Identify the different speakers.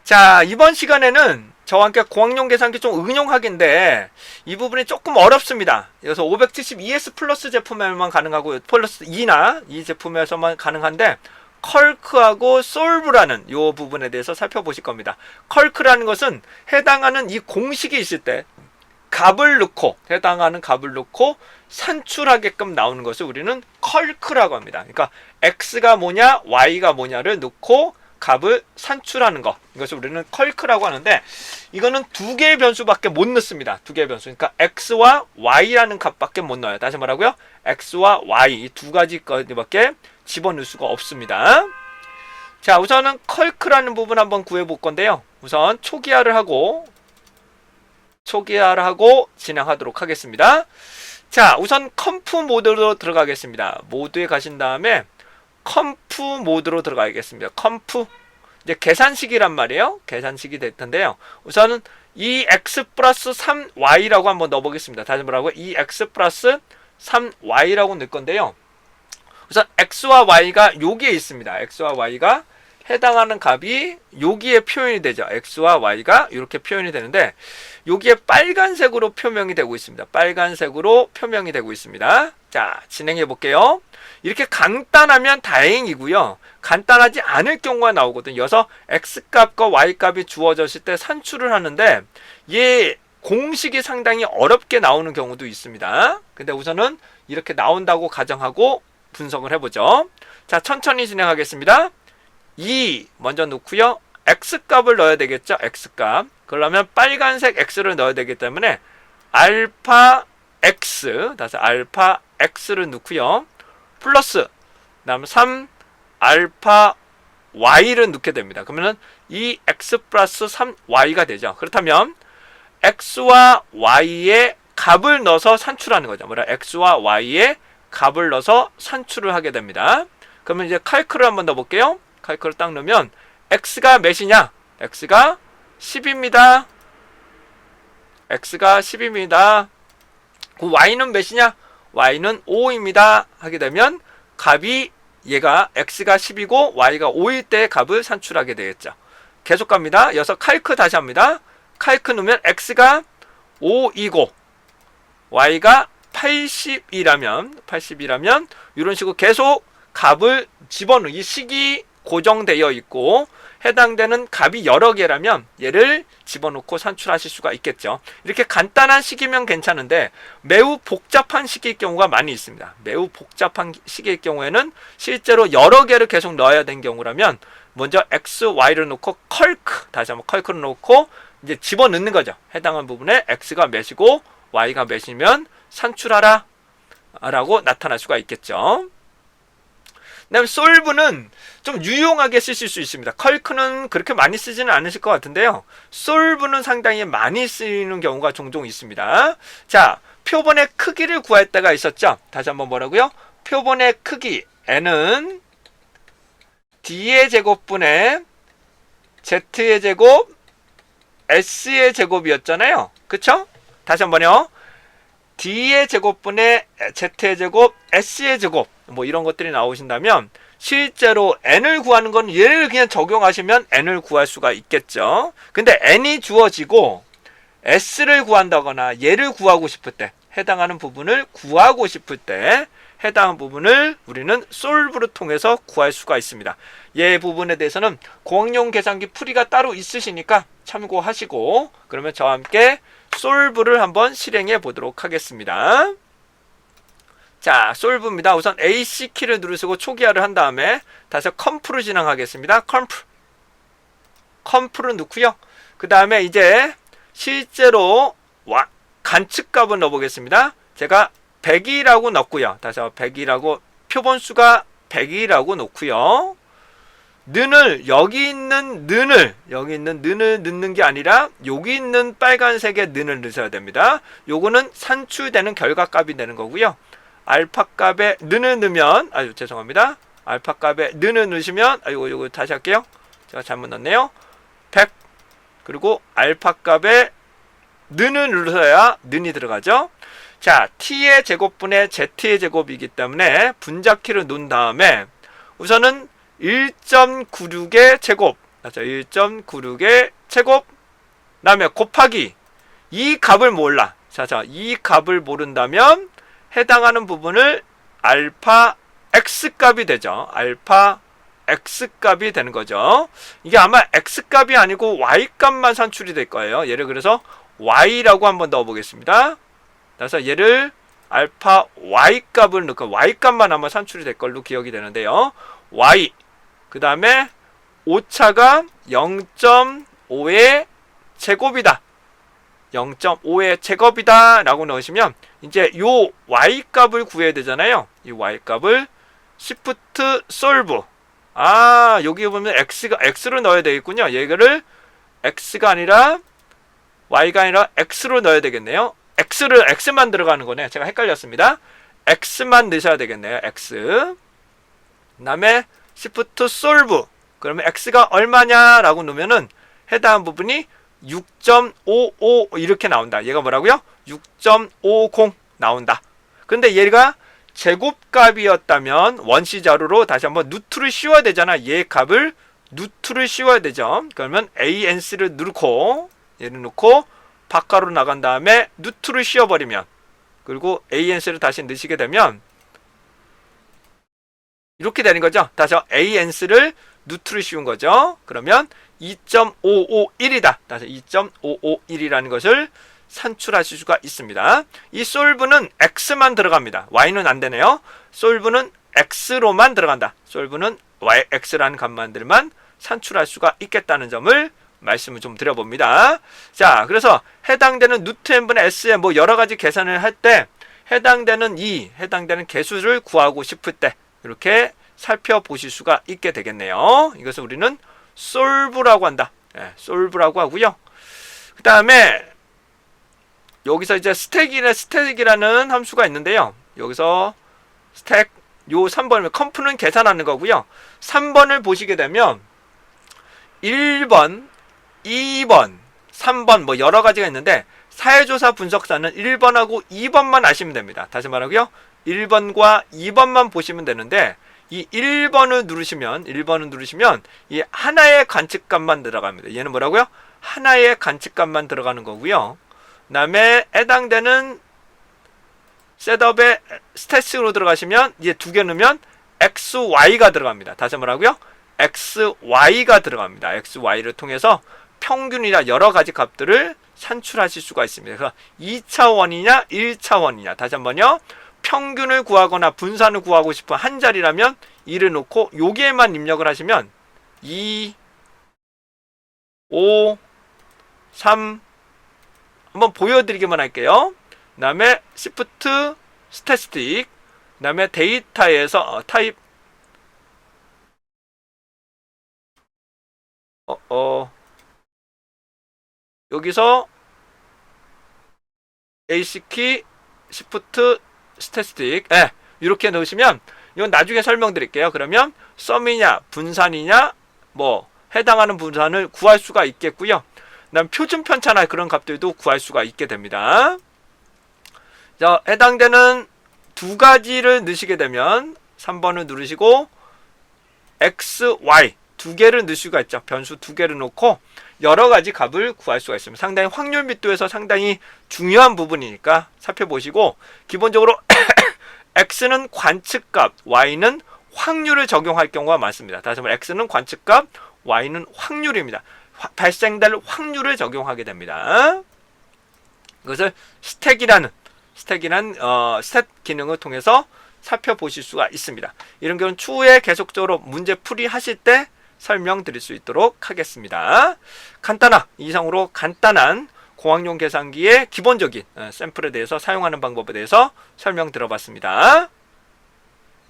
Speaker 1: 자, 이번 시간에는 저와 함께 고학용 계산기 좀 응용하기인데 이 부분이 조금 어렵습니다. 그래서 572S 플러스 제품에만 가능하고 플러스 2나 이 제품에서만 가능한데 컬크하고 솔브라는 이 부분에 대해서 살펴보실 겁니다. 컬크라는 것은 해당하는 이 공식이 있을 때 값을 넣고 해당하는 값을 넣고 산출하게끔 나오는 것을 우리는 컬크라고 합니다. 그러니까 x가 뭐냐 y가 뭐냐를 넣고 값을 산출하는 것, 이것을 우리는 컬크라고 하는데 이거는 두 개의 변수밖에 못 넣습니다. 두 개의 변수, 그러니까 x와 y라는 값밖에 못 넣어요. 다시 말하고요, x와 y 이 두 가지 것밖에 집어넣을 수가 없습니다. 자, 우선은 컬크라는 부분 한번 구해 볼 건데요. 우선 초기화를 하고 진행하도록 하겠습니다. 자, 우선 컴프 모드로 들어가겠습니다. 모드에 가신 다음에 컴프 모드로 들어가겠습니다. 컴프, 이제 계산식이란 말이에요. 계산식이 될 텐데요. 우선은 2x 플러스 3y라고 한번 넣어보겠습니다. 다시 뭐라고요? 2x 플러스 3y라고 넣을 건데요. 우선 x와 y가 여기에 있습니다. x와 y가 해당하는 값이 여기에 표현이 되죠. x와 y가 이렇게 표현이 되는데 여기에 빨간색으로 표명이 되고 있습니다. 빨간색으로 표명이 되고 있습니다. 자, 진행해 볼게요. 이렇게 간단하면 다행이고요. 간단하지 않을 경우가 나오거든요. 그래서 x값과 y값이 주어졌을 때 산출을 하는데 얘 공식이 상당히 어렵게 나오는 경우도 있습니다. 근데 우선은 이렇게 나온다고 가정하고 분석을 해보죠. 자, 천천히 진행하겠습니다. 2 먼저 넣고요. x값을 넣어야 되겠죠. x값. 그러면 빨간색 x를 넣어야 되기 때문에 알파 x, 다시 알파 x를 넣고요. 플러스 그다음 3 알파 y를 넣게 됩니다. 그러면 이 x 플러스 3y가 되죠. 그렇다면 x와 y의 값을 넣어서 산출하는 거죠. 뭐라? x와 y의 값을 넣어서 산출을 하게 됩니다. 그러면 이제 칼크를 한번 넣어볼게요. 칼크를 딱 넣으면 x가 몇이냐? x가 10입니다. x가 10입니다. 그 y는 몇이냐? y는 5입니다. 하게 되면 값이 얘가 x가 10이고 y가 5일 때 값을 산출하게 되겠죠. 계속 갑니다. 여기서 칼크 다시 합니다. 칼크 넣으면 x가 5이고 y가 80이라면 이런 식으로 계속 값을 집어넣는, 이 식이 고정되어 있고 해당되는 값이 여러 개라면 얘를 집어넣고 산출하실 수가 있겠죠. 이렇게 간단한 식이면 괜찮은데 매우 복잡한 식일 경우가 많이 있습니다. 매우 복잡한 식일 경우에는 실제로 여러 개를 계속 넣어야 되는 경우라면 먼저 x, y를 놓고 다시 한번 컬크를 놓고 이제 집어넣는 거죠. 해당한 부분에 x가 몇이고 y가 몇이면 산출하라 라고 나타날 수가 있겠죠. 그 다음에 솔브는 좀 유용하게 쓰실 수 있습니다. 컬크는 그렇게 많이 쓰지는 않으실 것 같은데요. 솔브는 상당히 많이 쓰이는 경우가 종종 있습니다. 자, 표본의 크기를 구할 때가 있었죠. 다시 한번 뭐라고요? 표본의 크기 n은 d의 제곱분의 z의 제곱 s의 제곱이었잖아요. 그쵸? 다시 한번요. d의 제곱분의 z의 제곱 s의 제곱 뭐 이런 것들이 나오신다면 실제로 n을 구하는 건 얘를 그냥 적용하시면 n을 구할 수가 있겠죠. 근데 n이 주어지고 s를 구한다거나 얘를 구하고 싶을 때, 해당하는 부분을 구하고 싶을 때 해당 부분을 우리는 솔브를 통해서 구할 수가 있습니다. 얘 부분에 대해서는 고학용 계산기 풀이가 따로 있으시니까 참고하시고 그러면 저와 함께 솔브를 한번 실행해 보도록 하겠습니다. 자, 솔브입니다. 우선 AC키를 누르시고 초기화를 한 다음에 다시 컴프를 진행하겠습니다. 컴프를 넣고요. 그 다음에 이제 실제로 관측값을 넣어보겠습니다. 제가 100이라고 넣고요. 다시 100이라고 표본수가 100이라고 놓고요. 여기 있는 는을 넣는 게 아니라 여기 있는 빨간색의 는을 넣으셔야 됩니다. 요거는 산출되는 결과값이 되는 거고요. 알파 값에 는을 넣으면 죄송합니다. 알파 값에 는을 넣으시면 요거 다시 할게요. 제가 잘못 넣었네요. 100 그리고 알파 값에 는을 눌러야 는이 들어가죠. 자, t의 제곱분의 z의 제곱이기 때문에 분자키를 놓은 다음에 우선은 1.96의 제곱 그래서 1.96의 제곱, 그 다음에 곱하기 이 값을 몰라. 자, 이 값을 모른다면 해당하는 부분을 알파 x 값이 되죠. 알파 x 값이 되는 거죠. 이게 아마 x 값이 아니고 y 값만 산출이 될 거예요. 예를 들어서 y라고 한번 넣어 보겠습니다. 그래서 얘를 알파 y 값을 넣고 y 값만 아마 산출이 될 걸로 기억이 되는데요. y 그 다음에 오차가 0.5의 제곱이다. 0.5의 제곱이다 라고 넣으시면 이제 요 y 값을 구해야 되잖아요. 이 y 값을 shift solve, 여기 보면 x로 넣어야 되겠군요. 얘를 x가 아니라 y가 아니라 x로 넣어야 되겠네요. x만 들어가는 거네. 제가 헷갈렸습니다. x만 넣으셔야 되겠네요. x. 그 다음에 shift solve, 그러면 x가 얼마냐 라고 넣으면은 해당 부분이 6.55 이렇게 나온다. 얘가 뭐라고요? 6.50 나온다. 근데 얘가 제곱값이었다면 원시 자료로 다시 한번 루트를 씌워야 되잖아. 얘 값을 루트를 씌워야 되죠. 그러면 ANC를 넣고 얘를 넣고 바깥으로 나간 다음에 루트를 씌워버리면, 그리고 ANC를 다시 넣으시게 되면 이렇게 되는 거죠. 다시 ANC를 루트를 씌운 거죠. 그러면 2.551이다. 다시 2.551이라는 것을 산출하실 수가 있습니다. 이 솔브는 x만 들어갑니다. y는 안 되네요. 솔브는 x로만 들어간다. 솔브는 x라는 값만들만 산출할 수가 있겠다는 점을 말씀을 좀 드려봅니다. 자, 그래서 해당되는 루트 n분의 s에 뭐 여러 가지 계산을 할 때 해당되는 개수를 구하고 싶을 때 이렇게 살펴보실 수가 있게 되겠네요. 이것을 우리는 솔브라고 한다. 솔브라고 하고요. 그 다음에 여기서 이제 스택이라는 함수가 있는데요. 여기서 스택, 요 3번이면 컴프는 계산하는 거고요. 3번을 보시게 되면 1번, 2번, 3번 뭐 여러 가지가 있는데 사회조사 분석사는 1번하고 2번만 아시면 됩니다. 다시 말하고요. 1번과 2번만 보시면 되는데 이 1번을 누르시면 이 하나의 관측값만 들어갑니다. 얘는 뭐라고요? 하나의 관측값만 들어가는 거고요. 그 다음에 해당되는 셋업에 스탯으로 들어가시면 얘 두 개 넣으면 XY가 들어갑니다. 다시 말하고요. XY가 들어갑니다. XY를 통해서 평균이나 여러 가지 값들을 산출하실 수가 있습니다. 그래서 2차원이냐 1차원이냐, 다시 한번요. 평균을 구하거나 분산을 구하고 싶은 한 자리라면 1을 놓고 여기에만 입력을 하시면 2, 5, 3 한번 보여드리기만 할게요. 그 다음에 Shift Statistic, 그 다음에 데이터에서 타입 여기서 A키 Shift Statistic 이렇게 넣으시면 이건 나중에 설명드릴게요. 그러면 썸이냐 분산이냐 뭐 해당하는 분산을 구할 수가 있겠고요. 그 다음 표준 편차나 그런 값들도 구할 수가 있게 됩니다. 자, 해당되는 두 가지를 넣으시게 되면 3번을 누르시고 X, Y 두 개를 넣을 수가 있죠. 변수 두 개를 놓고 여러 가지 값을 구할 수가 있습니다. 상당히 확률密도에서 상당히 중요한 부분이니까 살펴보시고, 기본적으로 X는 관측값, Y는 확률을 적용할 경우가 많습니다. 다시 말해 X는 관측값, Y는 확률입니다. 발생될 확률을 적용하게 됩니다. 이것을 스택이라는 스탯 기능을 통해서 살펴보실 수가 있습니다. 이런 경우는 추후에 계속적으로 문제 풀이 하실 때 설명드릴 수 있도록 하겠습니다. 이상으로 간단한 공학용 계산기의 기본적인 샘플에 대해서 사용하는 방법에 대해서 설명 들어봤습니다.